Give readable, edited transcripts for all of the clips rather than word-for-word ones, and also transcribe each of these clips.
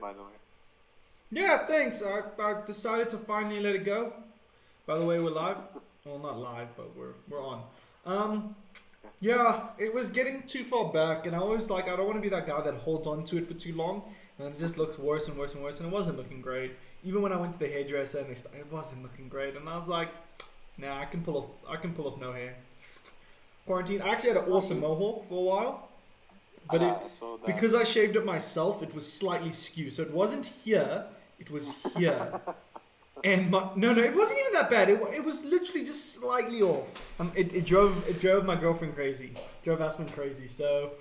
by the way. Yeah, thanks. I decided to finally let it go. By the way, we're live. Well, not live, but we're on. Um, yeah, it was getting too far back, and I was like, I don't want to be that guy that holds on to it for too long, and then it just looks worse and worse and worse, and it wasn't looking great. Even when I went to the hairdresser, and it wasn't looking great, and I was like, nah, I can pull off no hair. Quarantine. I actually had an awesome mohawk for a while, but I saw that. because I shaved it myself, it was slightly skew. So it wasn't here, it was here. And no, it wasn't even that bad. It was literally just slightly off. It drove my girlfriend crazy. Drove Aspen crazy. So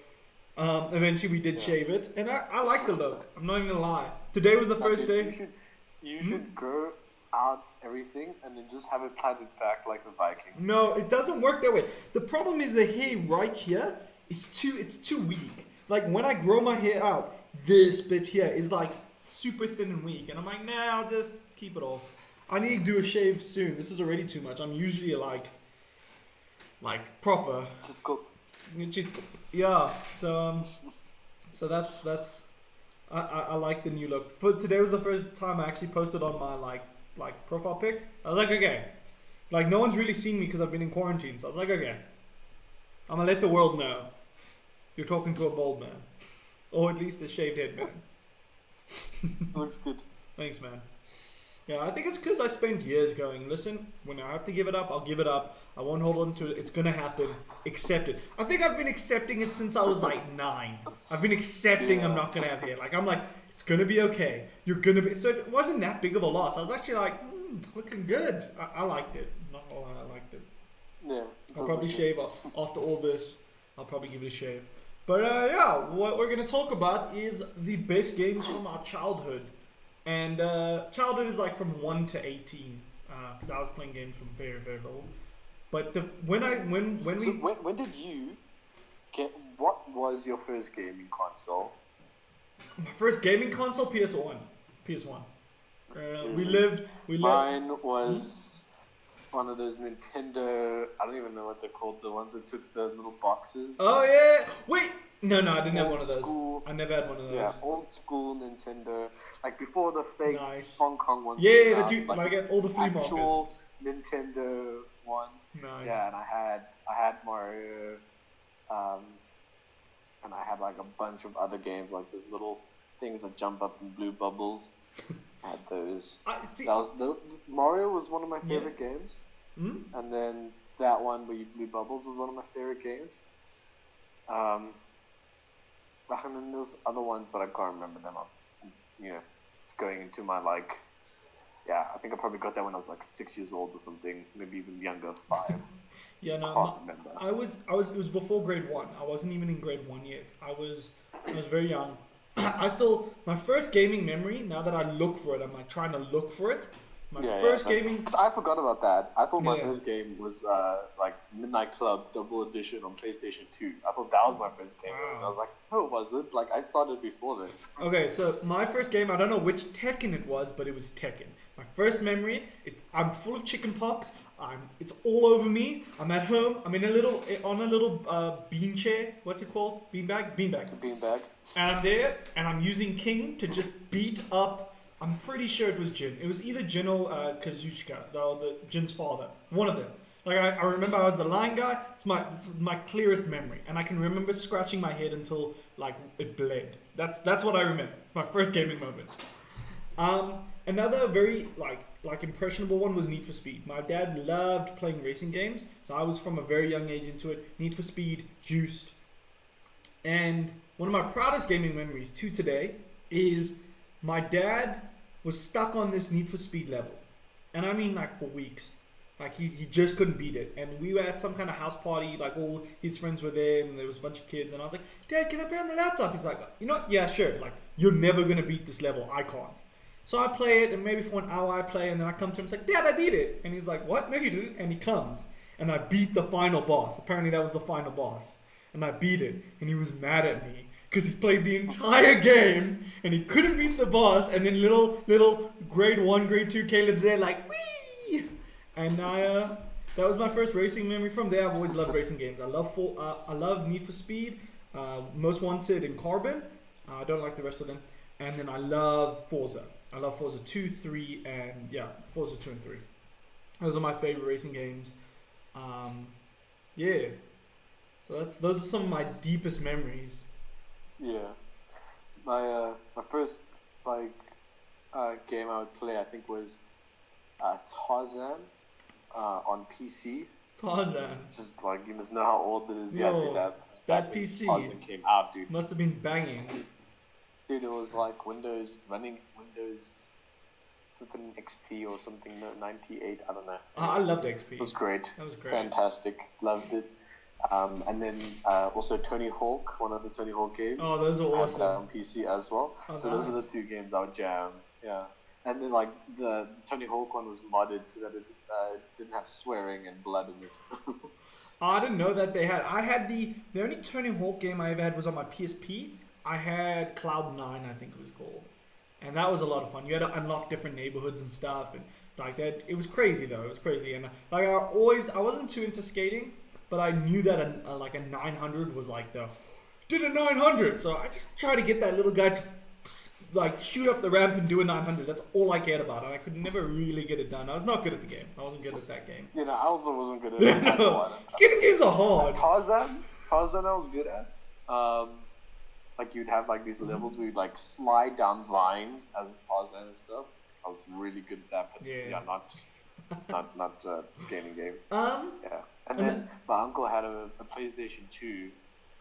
eventually we did shave it, and I like the look. I'm not even gonna lie. Today was the first day. You should grow out everything and then just have it planted back like the Viking. No, it doesn't work that way. The problem is the hair right here is it's too weak. Like when I grow my hair out, this bit here is like super thin and weak, and I'm like, nah, I'll just keep it off. I need to do a shave soon. This is already too much. I'm usually like proper. Just go. Yeah. So that's I like the new look. For today was the first time I actually posted on my like profile pic. I was like, okay, like no one's really seen me because I've been in quarantine. So I was like, okay, I'm gonna let the world know you're talking to a bald man, or at least a shaved head man. Looks good. Thanks, man. Yeah, I think it's because I spent years going, listen, when I have to give it up, I'll give it up. I won't hold on to it. It's going to happen. Accept it. I think I've been accepting it since I was like 9. I've been accepting I'm not going to have hair. Like, I'm like, it's going to be okay. You're going to be... So it wasn't that big of a loss. I was actually like, looking good. I liked it. Not gonna lie, I liked it. Yeah. I'll probably shave after all this. I'll probably give it a shave. But yeah, what we're going to talk about is the best games from our childhood. And childhood is like from 1 to 18, because I was playing games from very, very old. But when did you get? What was your first gaming console? my first gaming console, PS1. Mine was one of those Nintendo. I don't even know what they're called. The ones that took the little boxes. Oh yeah, wait. No, I didn't have one of those. School, I never had one of those. Yeah, old school Nintendo, like before the fake Hong Kong ones. Yeah, that you like at all the flea markets. Actual Nintendo one. Nice. Yeah, and I had Mario, and I had like a bunch of other games, like those little things that jump up in blue bubbles. I had those. Mario was one of my favorite games, and then that one where you blew bubbles was one of my favorite games. And then there's other ones, but I can't remember them. I was, just going into my I think I probably got that when I was like 6 years old or something, maybe even younger, 5. Yeah, no, I can't remember. I was. It was before grade 1. I wasn't even in grade 1 yet. I was very young. My first gaming memory. Now that I look for it, I'm like trying to look for it. Gaming. Because I forgot about that. I thought my first game was like Midnight Club Double Edition on PlayStation 2. I thought that was my first game. Wow. And I was like, oh, was it? Like, I started before then. Okay, so my first game, I don't know which Tekken it was, but it was Tekken. My first memory, I'm full of chicken pox. It's all over me. I'm at home. I'm on a little bean chair. What's it called? Beanbag. Beanbag. And I'm there, and I'm using King to just beat up. I'm pretty sure it was Jin. It was either Jin or Kazuchika, the Jin's father. One of them. Like I remember I was the line guy. This is my clearest memory, and I can remember scratching my head until like it bled. That's what I remember. My first gaming moment. Another very like impressionable one was Need for Speed. My dad loved playing racing games, so I was from a very young age into it. Need for Speed, Juiced, and one of my proudest gaming memories to today is my dad was stuck on this Need for Speed level, and I mean like for weeks. Like he just couldn't beat it, and we were at some kind of house party. Like all his friends were there, and there was a bunch of kids. And I was like, "Dad, can I play on the laptop?" He's like, "You know what? Yeah, sure. Like you're never gonna beat this level. I can't." So I play it, and maybe for an hour I play, and then I come to him. It's like, "Dad, I beat it," and he's like, "What? No, you didn't." And he comes, and I beat the final boss. Apparently that was the final boss, and I beat it, and he was mad at me because he played the entire game and he couldn't beat the boss. And then little grade 1, grade 2 Caleb's there like, wee! And that was my first racing memory. From there, I've always loved racing games. I love Need for Speed, Most Wanted, and Carbon. I don't like the rest of them. and then I love Forza. I love Forza 2, 3, and Forza 2 and 3. Those are my favorite racing games. Yeah. So those are some of my deepest memories. Yeah. My first game I would play, I think, was Tarzan on PC. Tarzan. It's just like, you must know how old it is. Yo, yeah, dude, that PC Tarzan came out, dude. Must have been banging. Dude, it was like Windows flipping XP or something, 98, I don't know. I loved XP. It was great. That was great. Fantastic. Loved it. And then also Tony Hawk, one of the Tony Hawk games. Oh, those are awesome. On PC as well. Oh, so those are the two games I would jam. Yeah. And then like the Tony Hawk one was modded so that it didn't have swearing and blood in it. I didn't know that they had. I had the only Tony Hawk game I ever had was on my PSP. I had Cloud 9, I think it was called, and that was a lot of fun. You had to unlock different neighborhoods and stuff, and like that. It was crazy though. It was crazy, and like I wasn't too into skating, but I knew that a 900 was like did a 900. So I just tried to get that little guy to like shoot up the ramp and do a 900. That's all I cared about, and I could never really get it done. I was not good at the game. I wasn't good at that game. You know, I also wasn't good at it. No. Skating games are hard. Tarzan I was good at. Like you'd have like these levels where you'd like slide down vines as Tarzan and stuff. I was really good at that, but not the skating game. Yeah, and then my uncle had a PlayStation 2,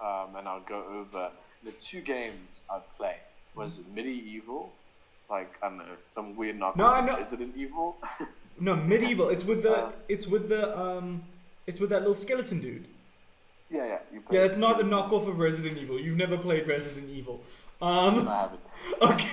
and I'd go over. The two games I'd play was Medieval, like I don't know, some weird knockoff. No, I know. Resident Evil. No, Medieval. It's with that little skeleton dude. Yeah. Yeah, it's not a knockoff of Resident Evil. You've never played Resident Evil. I haven't. Okay.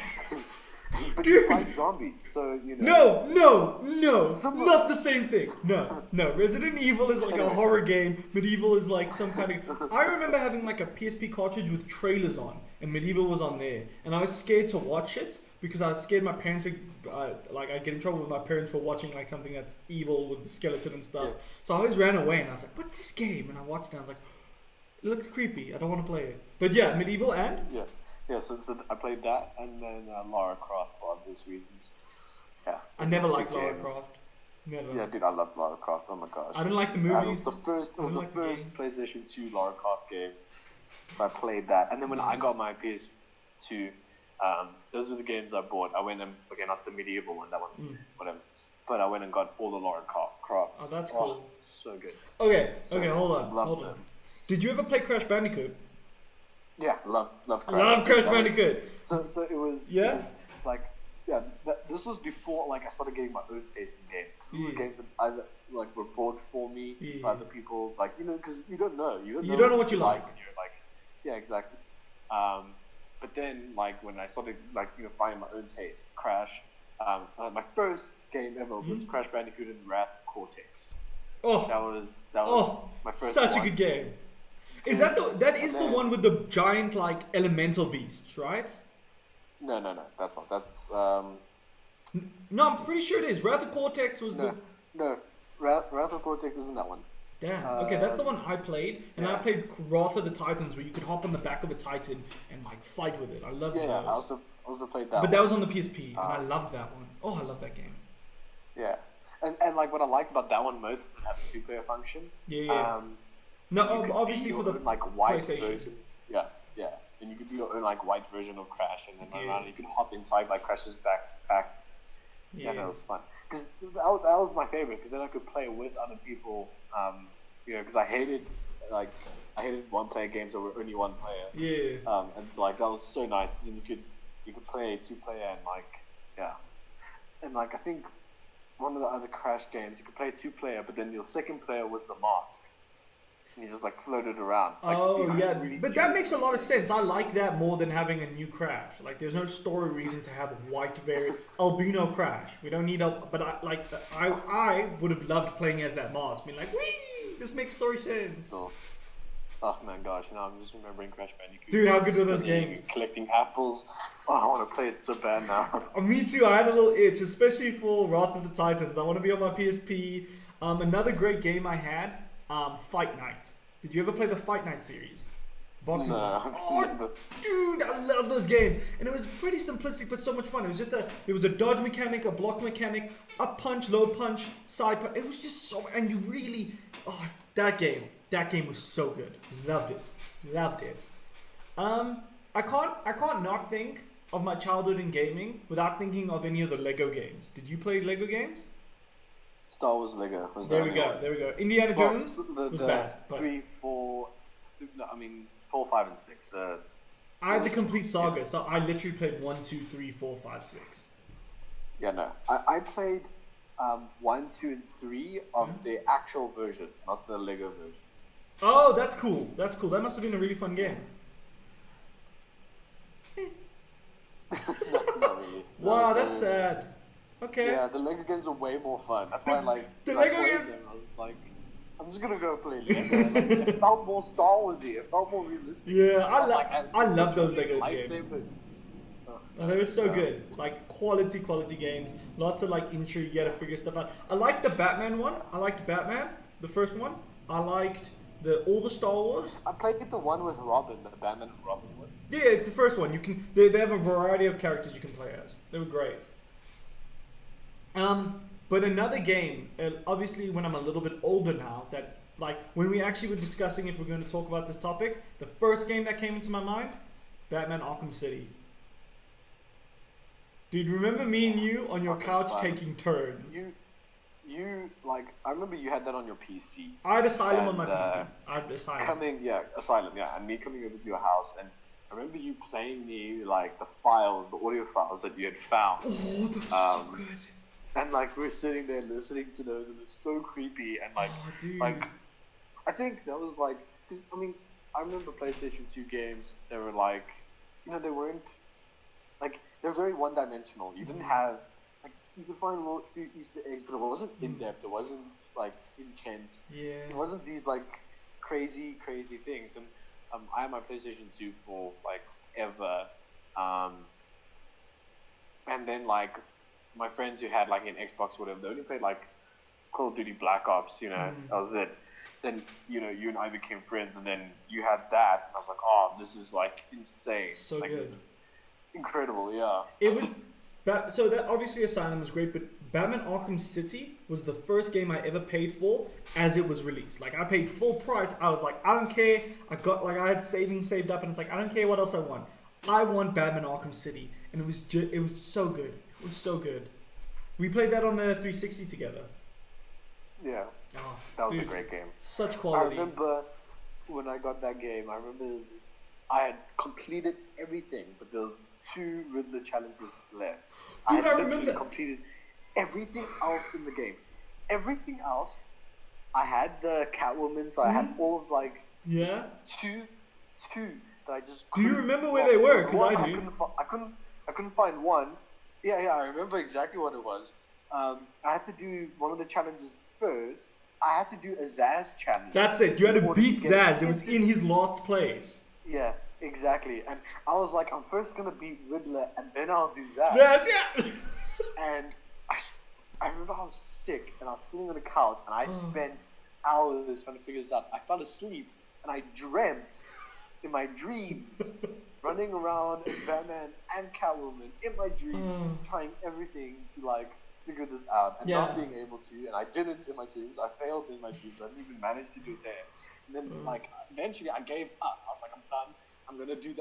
But you fight zombies, so you know. No, not the same thing. No. Resident Evil is like a horror game. Medieval is like some kind of. I remember having like a PSP cartridge with trailers on, and Medieval was on there, and I was scared to watch it because I was scared my parents would I'd get in trouble with my parents for watching like something that's evil with the skeleton and stuff. Yeah. So I always ran away, and I was like, "What's this game?" And I watched it, and I was like, "It looks creepy. I don't want to play it." But yeah, Medieval and Yeah, so I played that, and then Lara Croft for obvious reasons. Yeah. I never liked Lara Croft. Never. Yeah, dude, I loved Lara Croft. Oh my gosh. I didn't like the movies. It was the first PlayStation 2 Lara Croft game. So I played that, and then when I got my PS2, those were the games I bought. I went and not the Medieval one, that one, whatever. But I went and got all the Lara Crofts. Oh, that's cool. So good. Okay, hold on. Did you ever play Crash Bandicoot? Yeah, love Crash. Love Crash Bandicoot. So it was. Yeah. It was like, this was before like I started getting my own taste in games, because these are games that either like were bought for me by other people, like because you don't know what you like. You're like, yeah, exactly. But then like when I started like finding my own taste, Crash. My first game ever was Crash Bandicoot and Wrath of Cortex. Oh, that was my first. Such a good game. Is that the one with the giant like elemental beasts, right? No, that's not. That's No, I'm pretty sure it is. Wrath of Cortex was No, Wrath of Cortex isn't that one. Damn. Okay, that's the one I played, and I played Wrath of the Titans, where you could hop on the back of a Titan and like fight with it. I loved it. Yeah, I also played that. But that was on the PSP, and I loved that one. Oh, I love that game. Yeah, and like what I liked about that one most is it had a 2-player function. Yeah. No, obviously for the like white PlayStation. version. Yeah, and you could be your own like white version of Crash, and then run around. You could hop inside like Crash's backpack. Yeah, that was fun. Because that was my favorite. Because then I could play with other people. Because I hated one-player games that were only one player. Yeah. And like that was so nice because then you could play 2-player and I think one of the other Crash games you could play 2-player, but then your second player was the mask. And he just like floated around. Really but that makes a lot of sense. I like that more than having a new Crash. Like, there's no story reason to have a white albino Crash. We don't need I would have loved playing as that mask. Being like, wee, this makes story sense. Oh my gosh! Now I'm just remembering Crash Bandicoot. Dude, how good were those games? Collecting apples. Oh, I want to play it so bad now. Me too. I had a little itch, especially for Wrath of the Titans. I want to be on my PSP. Another great game I had. Fight Night. Did you ever play the Fight Night series? Boxing No, Ball. I've Oh, never. dude, I love those games. And it was pretty simplistic, but so much fun. It was just there was a dodge mechanic, a block mechanic, up punch, low punch, side punch. It was just so, and you really, that game was so good. Loved it. I can't not think of my childhood in gaming without thinking of any of the Lego games. Did you play Lego games? Star Wars Lego. There we go. Indiana Jones was bad. But 3, 4, no, I mean 4, 5, and 6. I had the complete saga, so I literally played 1, 2, 3, 4, 5, 6. Yeah, no. I played 1, 2, and 3 of the actual versions, not the Lego versions. Oh, that's cool. That must have been a really fun game. Not really. Wow, that's sad. Okay. Yeah, the Lego games are way more fun. That's why the Lego games. I was like, I'm just gonna go play Lego. Like, it felt more Star Warsy. It felt more realistic. Yeah, I love those Lego games. And they were so Yeah. good. Like quality games. Lots of like intrigue. You gotta figure stuff out. I liked the Batman one. I liked Batman, the first one. I liked all the Star Wars. I played the one with Robin, the Batman and Robin one. Yeah, it's the first one. They have a variety of characters you can play as. They were great. But another game, obviously when I'm a little bit older now, that like when we actually were discussing if we're going to talk about this topic, the first game that came into my mind, Batman Arkham City. Dude, remember me and you on your couch taking turns? You like, I remember you had that on your PC. I had Asylum on my PC. I had Asylum. Asylum, and me coming over to your house, and I remember you playing me like the audio files that you had found. Oh, that was so good. And like we're sitting there listening to those, and it's so creepy. And like, I think that was like, cause, I mean, I remember PlayStation 2 games. They were like, they weren't like, they're very one-dimensional. You didn't have like, you could find a few Easter eggs, but it wasn't in depth. It wasn't like intense. Yeah. It wasn't these like crazy things. And I had my PlayStation 2 for like ever. And then like my friends who had like an Xbox, whatever, they only played like Call of Duty Black Ops. That was it. Then you and I became friends, and then you had that, and I was like, oh, this is like insane. So like, good. This is incredible. Yeah. It was. So that obviously Asylum was great, but Batman Arkham City was the first game I ever paid for as it was released. Like I paid full price. I was like, I don't care. I had savings saved up, and it's like I don't care what else I want. I want Batman Arkham City, and it was so good. It was so good. We played that on the 360 together. Yeah. Oh, that was a great game. Such quality. I remember when I got that game. I remember I had completed everything, but there was 2 Riddler challenges left. Dude, I literally completed everything else in the game. Everything else, I had the Catwoman, so I had all of like two that I just. Do you remember where they were? Because I do. I couldn't find one. Yeah, I remember exactly what it was. I had to do one of the challenges first. I had to do a Zsasz challenge. That's it. You had to beat Zsasz. It was in his last place. Yeah, exactly. And I was like, I'm first gonna beat Riddler, and then I'll do Zsasz. Zsasz, yeah. And I remember I was sick, and I was sitting on the couch, and I spent hours trying to figure this out. I fell asleep, and I dreamt in my dreams, running around as Batman and Catwoman in my dreams, trying everything to like figure this out, and not being able to. And I didn't in my dreams. I failed in my dreams. I didn't even manage to do it there. And then like eventually I gave up. I was like, I'm done. I'm gonna do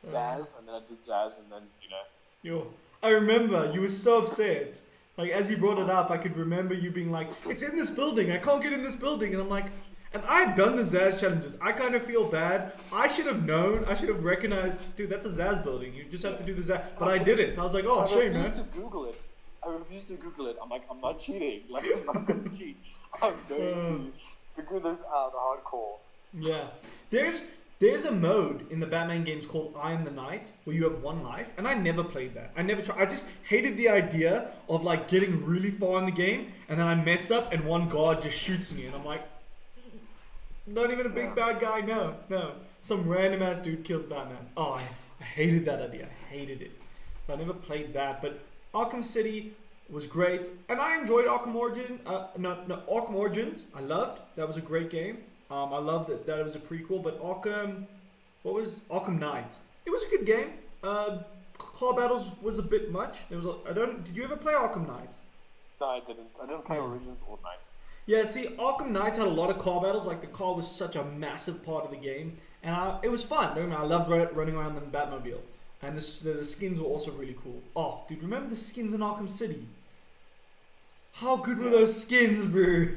Zsasz, and then I did Zsasz, and then Yo, I remember you were so upset. Like as you brought it up, I could remember you being like, "It's in this building. I can't get in this building." And I'm like, and I've done the Zsasz challenges. I kind of feel bad. I should have known. I should have recognized, dude, that's a Zsasz building. You just have to do the Zsasz. But I didn't. I was like, oh, shame, man. I refused to Google it. I'm like, I'm not cheating. Like, I'm not gonna cheat. I'm going to figure this out hardcore. Yeah. There's a mode in the Batman games called I Am the Knight where you have 1 life, and I never played that. I never tried. I just hated the idea of like getting really far in the game and then I mess up and one guard just shoots me and I'm like, not even a big bad guy. No. Some random ass dude kills Batman. Oh, I hated that idea. I hated it. So I never played that. But Arkham City was great, and I enjoyed Arkham Origins. I loved. That was a great game. I love that it was a prequel. But Arkham, what was Arkham Knight? It was a good game. Car battles was a bit much. Did you ever play Arkham Knight? No, I didn't. I didn't play Origins or Knight. Yeah, see, Arkham Knight had a lot of car battles. Like, the car was such a massive part of the game. And it was fun. I loved running around in the Batmobile. And the skins were also really cool. Oh, dude, remember the skins in Arkham City? How good were those skins, bro?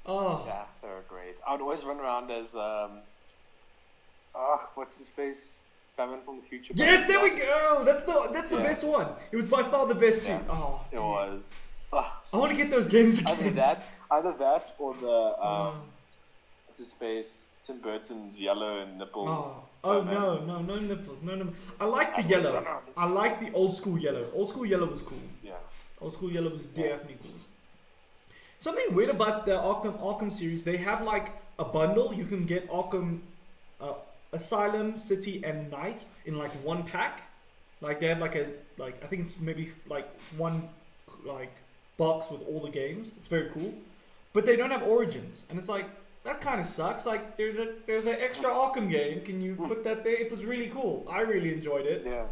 Oh. Yeah, they were great. I would always run around as, what's his face? Batman from the Future. Yes, there we go! That's the best one. It was by far the best suit. Oh, it was. I want to get those games again. Either that or the, what's his face? Tim Burton's yellow and nipples. No nipples. No. I like the yellow. I like the old school yellow. Old school yellow was cool. Yeah. Old school yellow was definitely cool. Something weird about the Arkham series, they have like a bundle. You can get Arkham Asylum, City, and Night in like one pack. Like they have I think it's maybe like one like box with all the games. It's very cool. But they don't have Origins, and it's like, that kind of sucks. Like there's an extra Arkham game. Can you put that there? It was really cool. I really enjoyed it. Yeah.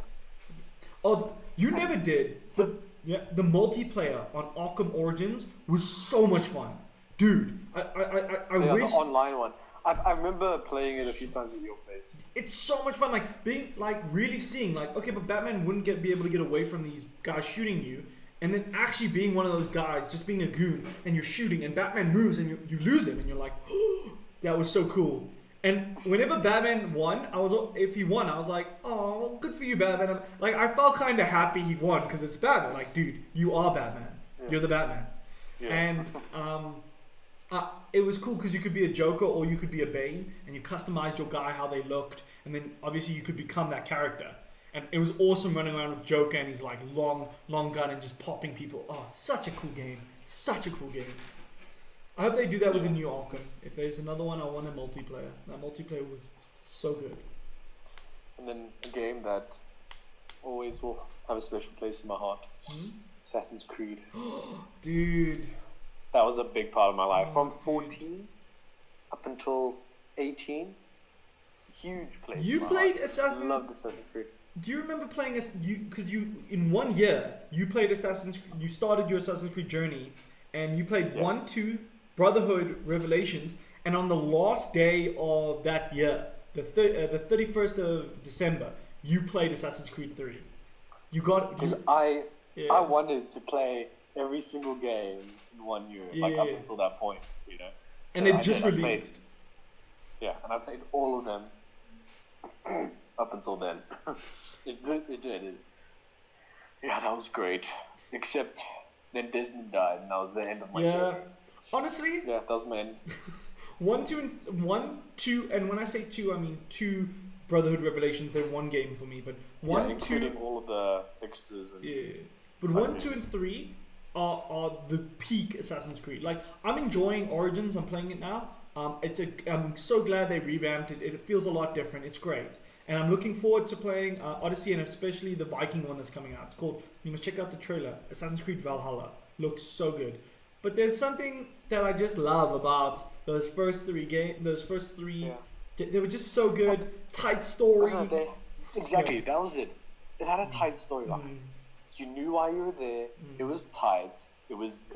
Oh, you never did. The multiplayer on Arkham Origins was so much fun, dude. I wish the online one. I remember playing it a few times at your place. It's so much fun, like being really seeing okay, but Batman wouldn't be able to get away from these guys shooting you, and then actually being one of those guys, just being a goon, and you're shooting, and Batman moves, and you lose him, and you're like, oh, that was so cool. And whenever Batman won, if he won, I was like, oh, well, good for you, Batman. I felt kind of happy he won because it's Batman. Like, dude, you are Batman. Yeah. You're the Batman. Yeah. And it was cool because you could be a Joker or you could be a Bane, and you customized your guy how they looked, and then obviously you could become that character. And it was awesome running around with Joker and his long gun and just popping people. Oh, such a cool game. Such a cool game. I hope they do that with the new Arkham. If there's another one, I want a multiplayer. That multiplayer was so good. And then a game that always will have a special place in my heart. Assassin's Creed. Dude. That was a big part of my life. From 14 up until 18. Huge place. You played Assassin's Creed? I loved Assassin's Creed. Do you remember playing because in 1 year you played Assassin's Creed, you started your Assassin's Creed journey, and you played 1, 2, Brotherhood, Revelations, and on the last day of that year, the 31st of December, you played Assassin's Creed 3. Because I wanted to play every single game in 1 year, up until that point, you know. So and it just released. And I played all of them up until then. It did. Yeah, that was great. Except then Desmond died, and that was the end of my career. Honestly, that was my end. 1, 2, and when I say 2, I mean 2 Brotherhood Revelations. They're one game for me, but 1, including 2, all of the extras. And but 1, 2, and 3 are the peak Assassin's Creed. Like, I'm enjoying Origins. I'm playing it now. I'm so glad they revamped it. It feels a lot different. It's great. And I'm looking forward to playing Odyssey, and especially the Viking one that's coming out. It's called, you must check out the trailer, Assassin's Creed Valhalla. Looks so good. But there's something that I just love about those first three games. They were just so good. Tight story. Exactly, that was it. It had a tight storyline. You knew why you were there. It was tight. It was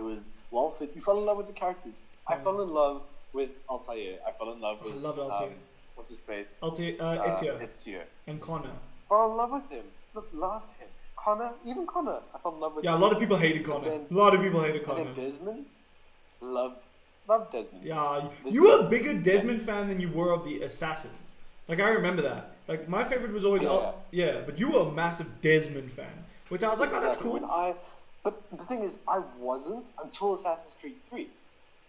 well fit. You fell in love with the characters. I fell in love with Altair. I fell in love with. I love Altair. What's his face? Altair, Ezio. And Connor. Fell in love with him. Loved him. Connor, even Connor, I fell in love with him. Yeah, a lot of people hated Connor. And then Desmond, loved Desmond. Yeah, you were a bigger Desmond fan than you were of the Assassins. Like, I remember that. Like, my favorite was always... but you were a massive Desmond fan. Which I was like, oh, that's cool. But the thing is, I wasn't until Assassin's Creed 3.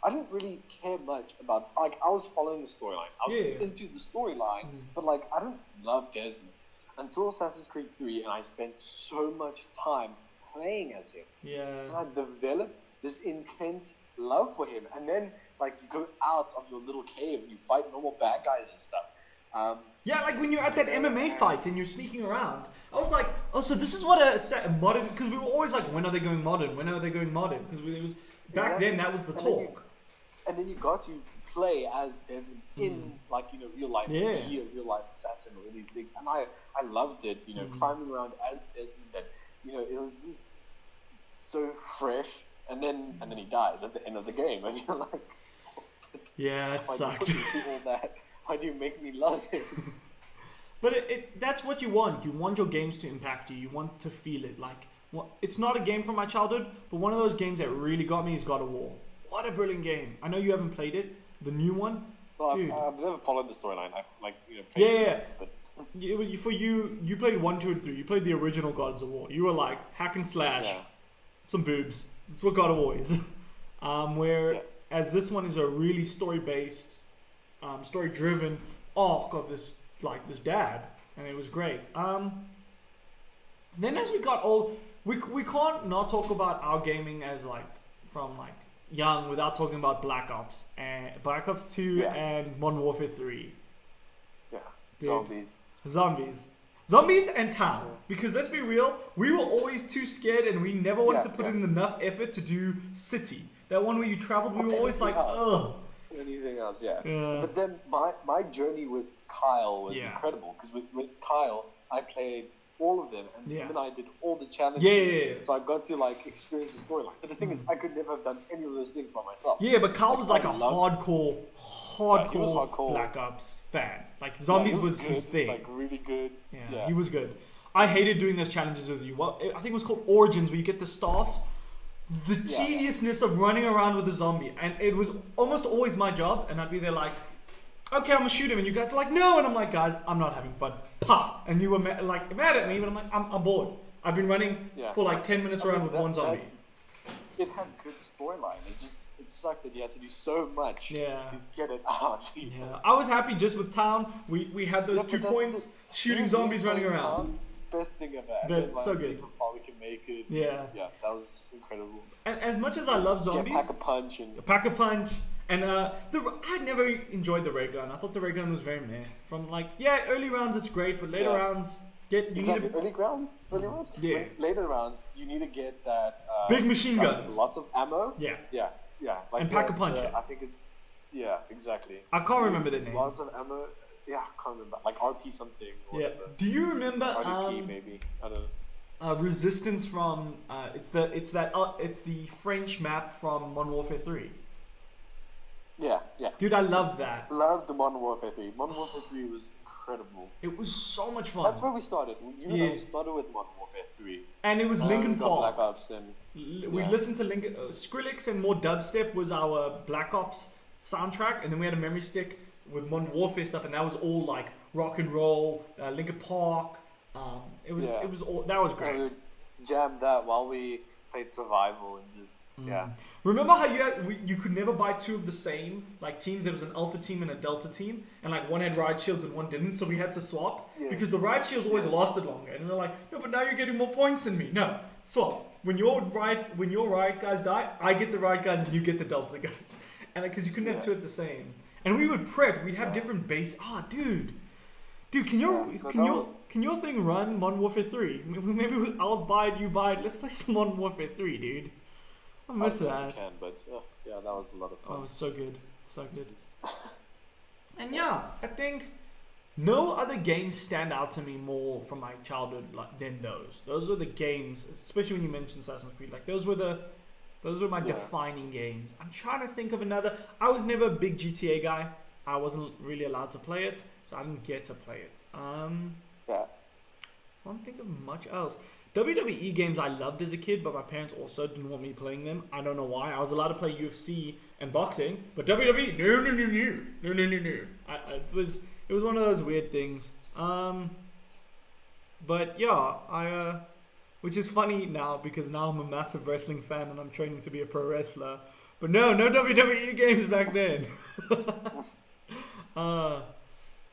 I didn't really care much about... Like, I was following the storyline. I was into the storyline, but, like, I didn't love Desmond until Assassin's Creed 3, and I spent so much time playing as him. Yeah. And I developed this intense love for him. And then, like, you go out of your little cave and you fight normal bad guys and stuff. Like when you're at that MMA fight and you're sneaking around. I was like, oh, so this is what a modern... Because we were always like, when are they going modern? When are they going modern? Because it was... Back then, that was the talk. And then you got to play as Desmond in real life, be a real life assassin or these things, and I loved it. Climbing around as Desmond, and it was just so fresh. And then he dies at the end of the game, and you're like, yeah, it sucked. Why do you do all that? Why do you make me love it? But that's what you want. You want your games to impact you. You want to feel it. Like, it's not a game from my childhood, but one of those games that really got me is God of War. What a brilliant game! I know you haven't played it, the new one. Well, dude. I've never followed the storyline. For you played 1, 2, and 3. You played the original Gods of War. You were like hack and slash, some boobs. That's what God of War is. As this one is a really story-based, story-driven arc of this dad, and it was great. Then as we got old, we can't not talk about our gaming as from young without talking about Black Ops 2 and Modern Warfare 3. Yeah, dude. Zombies and Town. Because let's be real, we were always too scared and we never wanted to put in enough effort to do City. That one where you traveled, we were always like, ugh. Anything else, yeah. But then my journey with Kyle was incredible. Because with Kyle, I played all of them. And then I did all the challenges. So I got to experience the storyline. But the thing is, I could never have done any of those things by myself. Yeah, but Kyle was hardcore Black Ops fan. Zombies was his thing. Really good. Yeah, he was good. I hated doing those challenges with you. Well, I think it was called Origins, where you get the staffs. The tediousness of running around with a zombie. And it was almost always my job. And I'd be there okay, I'm going to shoot him. And you guys are like, no. And I'm like, guys, I'm not having fun. Pa! And you were mad at me, but I'm like, I'm bored. I've been running for 10 minutes around with one zombie. It had good storyline. It sucked that you had to do so much to get it out. I was happy just with Town. We had those 2 points, shooting zombies running around. Best thing ever. That's so good. How we can make it. Yeah, that was incredible. And as much as I love zombies, Pack a punch, and I never enjoyed the ray gun. I thought the ray gun was very meh. From early rounds it's great, but later rounds early rounds. Yeah. Later rounds you need to get that big machine guns, lots of ammo. Yeah. And pack a punch. I think it's exactly. I can't remember the name. Lots of ammo. Yeah, I can't remember. RP something. Or whatever. Do you remember? RDP maybe. I don't know. Resistance from it's the French map from Modern Warfare 3. Yeah. Dude, I loved that. Loved the Modern Warfare 3. Modern Warfare 3 was incredible. It was so much fun. That's where we started. We started with Modern Warfare 3. And it was Linkin Park. Black Ops and we'd listen to Linkin Skrillex, and more dubstep was our Black Ops soundtrack, and then we had a memory stick with Modern Warfare stuff, and that was all rock and roll, Linkin Park. It was all that was great. We jammed that while we played survival and just Remember how you could never buy 2 of the same teams? There was an alpha team and a delta team, and one had riot shields and one didn't, so we had to swap because the riot shields always lasted longer. And they're like, no, but now you're getting more points than me. No, swap. When your riot guys die, I get the riot guys and you get the delta guys, and because you couldn't have 2 at the same. And we would prep. We'd have different base. Dude, can your thing run Modern Warfare 3? Maybe I'll buy it. You buy it. Let's play some Modern Warfare 3, dude. I miss that. I can, but that was a lot of fun. Oh, it was so good, And I think no other games stand out to me more from my childhood than those. Those are the games, especially when you mentioned Assassin's Creed. Those were my defining games. I'm trying to think of another. I was never a big GTA guy. I wasn't really allowed to play it, so I didn't get to play it. I don't think of much else. WWE games I loved as a kid, but my parents also didn't want me playing them. I don't know why. I was allowed to play UFC and boxing, but WWE, no. It was one of those weird things. But which is funny now because now I'm a massive wrestling fan and I'm training to be a pro wrestler. But no WWE games back then.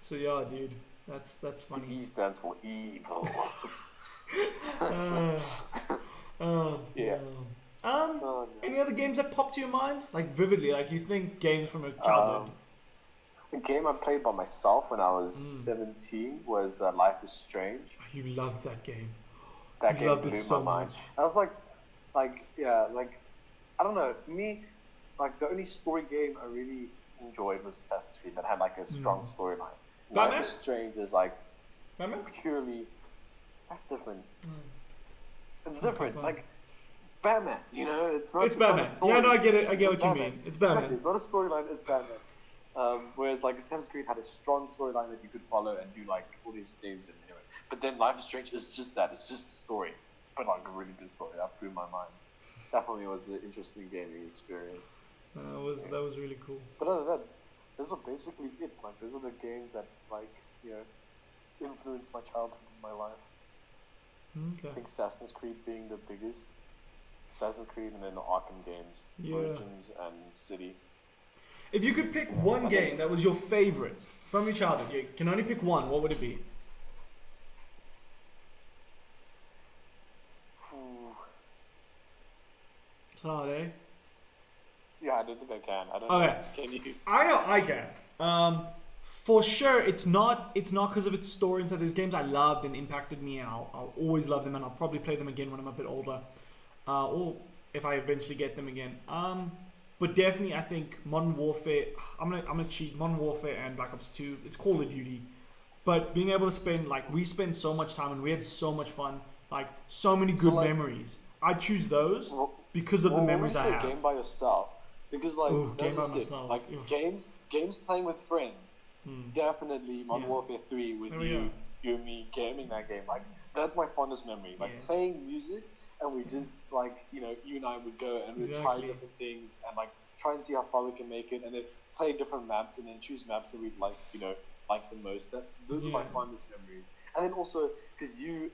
So dude, that's funny. E stands for evil. Any other games that pop to your mind? Vividly, you think games from a childhood? A game I played by myself when I was 17 was Life is Strange. Oh, you loved that game. That game blew my mind. I was I don't know. For me, the only story game I really enjoyed was Assassin's Creed that had like a strong storyline. Batman? Life is Strange is like Batman? purely that's different. It's different. Okay, like Batman, you know, it's not. It's Batman. Yeah, no, I get it. I get what you mean. It's Batman. Exactly. It's not a storyline. It's Batman. Whereas like Assassin's Creed had a strong storyline that you could follow and do like all these things. And anyway, but then Life is Strange is just that. It's just a story, but like a really good story. That blew my mind. Definitely was an interesting gaming experience. That was really cool. But other than that, those are basically it. Like those are the games that like influenced my childhood and my life. Okay. I think Assassin's Creed being the biggest. Assassin's Creed and then the Arkham games, Origins and City. If you could pick one game that was your favorite from your childhood, you can only pick one, what would it be? It's hard, eh? Yeah, I don't think I can. I don't know. Can you? I know I can. For sure, it's not because of its story and so there's games I loved and impacted me and I'll always love them and I'll probably play them again when I'm a bit older. Or if I eventually get them again. But definitely I think Modern Warfare, I'm gonna cheat, Modern Warfare and Black Ops 2, it's Call of Duty. But being able to spend, like, we spent so much time and we had so much fun, like, so many good memories. I choose those because of the memories I have. Game by yourself. Because, like, game by myself. Like, games playing with friends. Definitely Modern Warfare 3 with you and me gaming that game. Like, that's my fondest memory. Like, playing music. And we just, like, you and I would go and we'd try different things and, like, try and see how far we can make it and then play different maps and then choose maps that we'd like, like the most. Those are my fondest memories. And then also, because you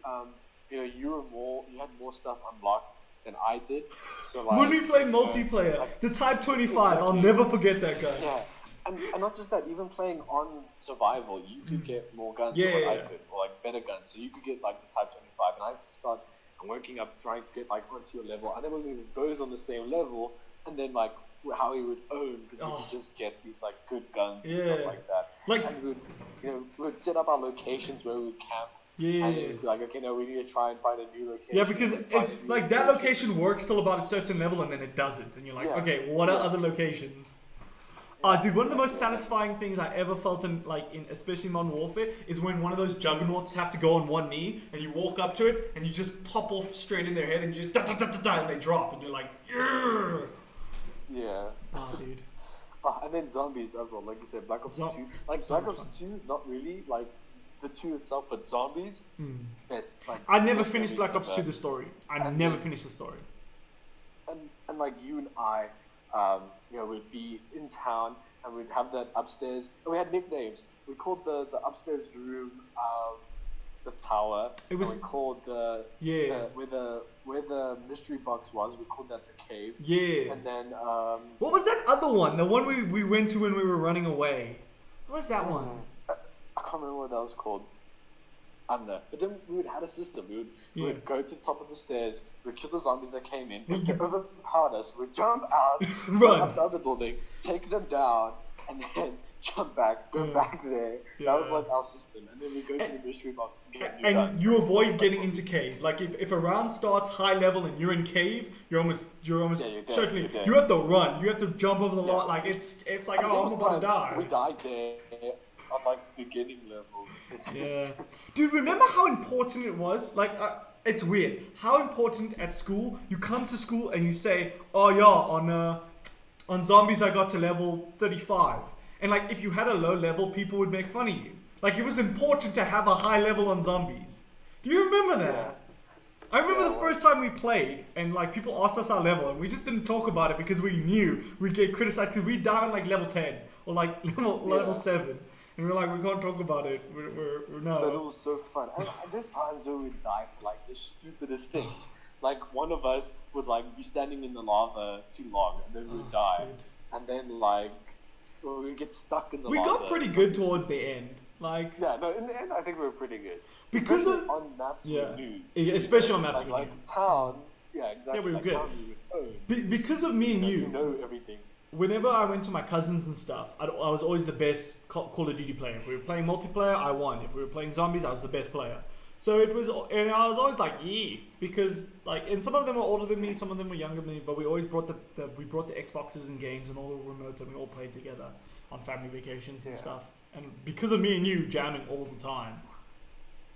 had more stuff unlocked than I did. So, like, when we played multiplayer, like, the Type 25, I'll never forget that guy. Yeah. And not just that, even playing on survival, you could get more guns than what I could, or, like, better guns. So you could get, like, the Type 25, and I had to start working up, trying to get like onto your level, and then when we were both on the same level, and then like how we would own because we could just get these like good guns and stuff like that. Like, and we would set up our locations where we would camp. And then we'd be like, okay, no, we need to try and find a new location. Yeah, because that location works till about a certain level, and then it doesn't, and you're like, okay, what are other locations? Dude, one of the most satisfying things I ever felt in especially Modern Warfare is when one of those juggernauts have to go on one knee and you walk up to it and you just pop off straight in their head and you just and they drop and you're like, Yurr! Yeah. Dude. And then zombies as well, like you said, Black Ops 2. Like Black Ops 2, not really like the 2 itself, but zombies. Best. Like, I never finished Black Ops 2 the story. I never finished the story. And like you and I. We'd be in town and we'd have that upstairs. And we had nicknames. We called the upstairs room the tower. It was. And we called where the mystery box was. We called that the cave. Yeah. And then what was that other one? The one we went to when we were running away. What was that one? I can't remember what that was called. I don't know. But then we would have a system. We would go to the top of the stairs, we'd kill the zombies that came in, if they overpowered us, we'd jump out, run up the other building, take them down, and then jump back, go back there. That was like our system. And then we go to the mystery box and get new guns. And you avoid getting into cave. Like if a round starts high level and you're in cave, you're almost certainly you have to run. You have to jump over the lot. Like it's like I'm about to die. We died there. On like the beginning levels. Dude, remember how important it was? Like, it's weird. How important at school, you come to school and you say, oh yeah, on zombies I got to level 35. And like, if you had a low level, people would make fun of you. Like, it was important to have a high level on zombies. Do you remember that? Yeah. I remember the first time we played and like people asked us our level and we just didn't talk about it because we knew we'd get criticized because we'd die on like level 10 or like level 7. And we're like, we can't talk about it. We're no. But it was so fun. And there's times where we'd die for like the stupidest things. Like one of us would like be standing in the lava too long, and then we'd die. Dude. And then like we'd get stuck in the lava. We got pretty good towards the end. Like in the end, I think we were pretty good. Because on maps we knew. Especially on maps we knew. Like town. Yeah, exactly. Yeah, we were good. Because of me and you know everything. Whenever I went to my cousins and stuff, I was always the best Call of Duty player. If we were playing multiplayer, I won. If we were playing zombies, I was the best player. So I was always like, because like, and some of them were older than me, some of them were younger than me, but we always brought the Xboxes and games and all the remotes, and we all played together. on family vacations and stuff. And because of me and you jamming all the time.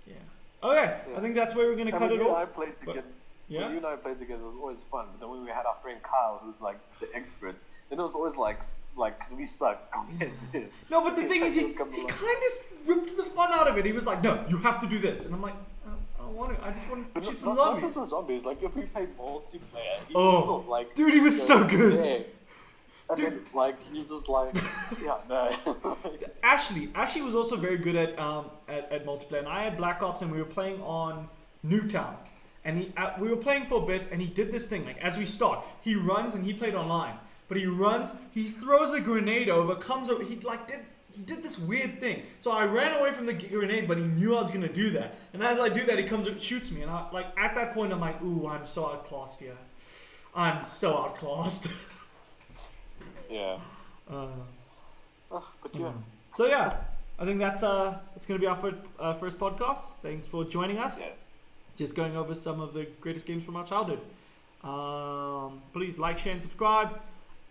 Yeah. Okay, I think that's where we're going to cut it off. I played together. When you and I played together, it was always fun. But then when we had our friend Kyle, who's like the expert, then it was always like, because we suck compared to him. No, but the thing is, he kind of ripped the fun out of it. He was like, no, you have to do this. And I'm like, I don't want to. I just want to shoot some zombies. Not just the zombies. Like, if we played multiplayer, he was still, like... Dude, he was so good. There. And then, like, he's just like, yeah, no. Ashley was also very good at multiplayer. And I had Black Ops, and we were playing on Nuketown. And we were playing for a bit, and he did this thing. Like, as we start, he runs, and he played online. But he runs, he throws a grenade over, comes over, he did this weird thing. So I ran away from the grenade, but he knew I was going to do that. And as I do that, he comes and shoots me. And at that point, I'm like, ooh, I'm so outclassed here. I'm so outclassed. Yeah. But yeah. So yeah, I think that's going to be our first podcast. Thanks for joining us. Yeah. Just going over some of the greatest games from our childhood. Please like, share, and subscribe.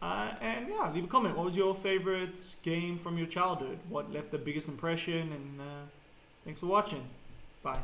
And yeah, leave a comment. What was your favorite game from your childhood? What left the biggest impression? And thanks for watching. Bye.